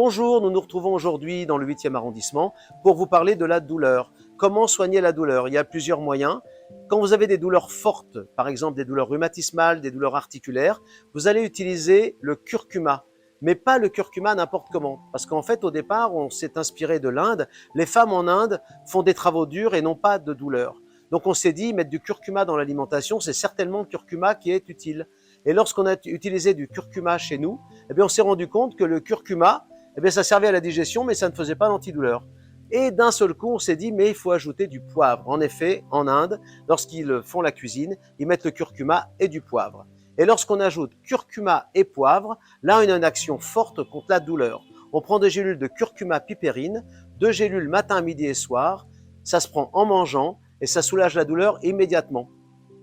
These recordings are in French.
Bonjour, nous nous retrouvons aujourd'hui dans le 8e arrondissement pour vous parler de la douleur. Comment soigner la douleur? Il y a plusieurs moyens. Quand vous avez des douleurs fortes, par exemple des douleurs rhumatismales, des douleurs articulaires, vous allez utiliser le curcuma. Mais pas le curcuma n'importe comment. Parce qu'en fait, au départ, on s'est inspiré de l'Inde. Les femmes en Inde font des travaux durs et n'ont pas de douleur. Donc on s'est dit, mettre du curcuma dans l'alimentation, c'est certainement le curcuma qui est utile. Et lorsqu'on a utilisé du curcuma chez nous, eh bien, on s'est rendu compte que le curcuma, eh bien, ça servait à la digestion, mais ça ne faisait pas l'antidouleur. Et d'un seul coup, on s'est dit, mais il faut ajouter du poivre. En effet, en Inde, lorsqu'ils font la cuisine, ils mettent le curcuma et du poivre. Et lorsqu'on ajoute curcuma et poivre, là, on a une action forte contre la douleur. On prend 2 gélules de curcuma piperine, 2 gélules matin, midi et soir. Ça se prend en mangeant et ça soulage la douleur immédiatement.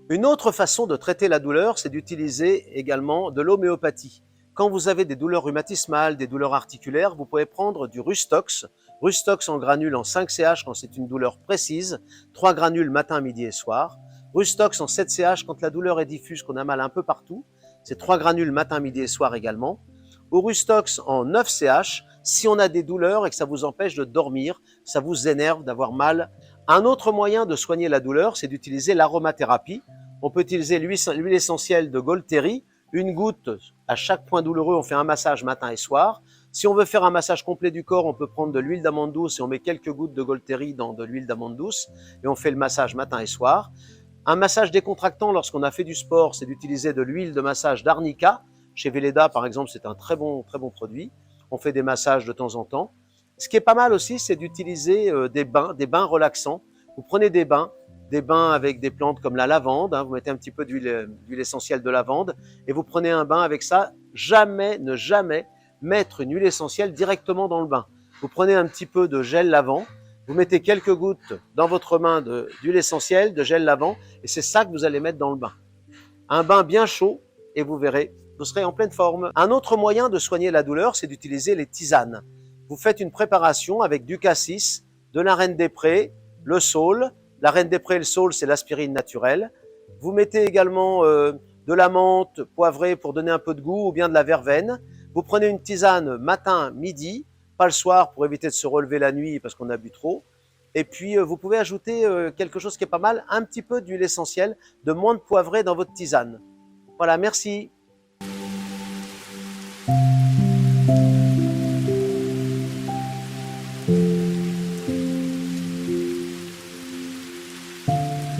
Une autre façon de traiter la douleur, c'est d'utiliser également de l'homéopathie. Quand vous avez des douleurs rhumatismales, des douleurs articulaires, vous pouvez prendre du Rustox. Rustox en granules en 5 CH quand c'est une douleur précise, 3 granules matin, midi et soir. Rustox en 7 CH quand la douleur est diffuse, qu'on a mal un peu partout, c'est 3 granules matin, midi et soir également. Ou Rustox en 9 CH si on a des douleurs et que ça vous empêche de dormir, ça vous énerve d'avoir mal. Un autre moyen de soigner la douleur, c'est d'utiliser l'aromathérapie. On peut utiliser l'huile essentielle de Golteri, une goutte à chaque point douloureux, on fait un massage matin et soir. Si on veut faire un massage complet du corps, on peut prendre de l'huile d'amande douce et on met quelques gouttes de Golteri dans de l'huile d'amande douce et on fait le massage matin et soir. Un massage décontractant lorsqu'on a fait du sport, c'est d'utiliser de l'huile de massage d'arnica. Chez Velleda, par exemple, c'est un très bon produit. On fait des massages de temps en temps. Ce qui est pas mal aussi, c'est d'utiliser des bains relaxants. Vous prenez des bains avec des plantes comme la lavande, vous mettez un petit peu d'huile essentielle de lavande et vous prenez un bain avec ça. Ne jamais mettre une huile essentielle directement dans le bain. Vous prenez un petit peu de gel lavant, vous mettez quelques gouttes dans votre main d'huile essentielle, de gel lavant, et c'est ça que vous allez mettre dans le bain. Un bain bien chaud et vous verrez, vous serez en pleine forme. Un autre moyen de soigner la douleur, c'est d'utiliser les tisanes. Vous faites une préparation avec du cassis, de la reine des prés, le saule. La reine des prés et le saule, c'est l'aspirine naturelle. Vous mettez également de la menthe poivrée pour donner un peu de goût ou bien de la verveine. Vous prenez une tisane matin, midi, pas le soir pour éviter de se relever la nuit parce qu'on a bu trop. Et puis, vous pouvez ajouter quelque chose qui est pas mal, un petit peu d'huile essentielle de menthe poivrée dans votre tisane. Voilà, merci.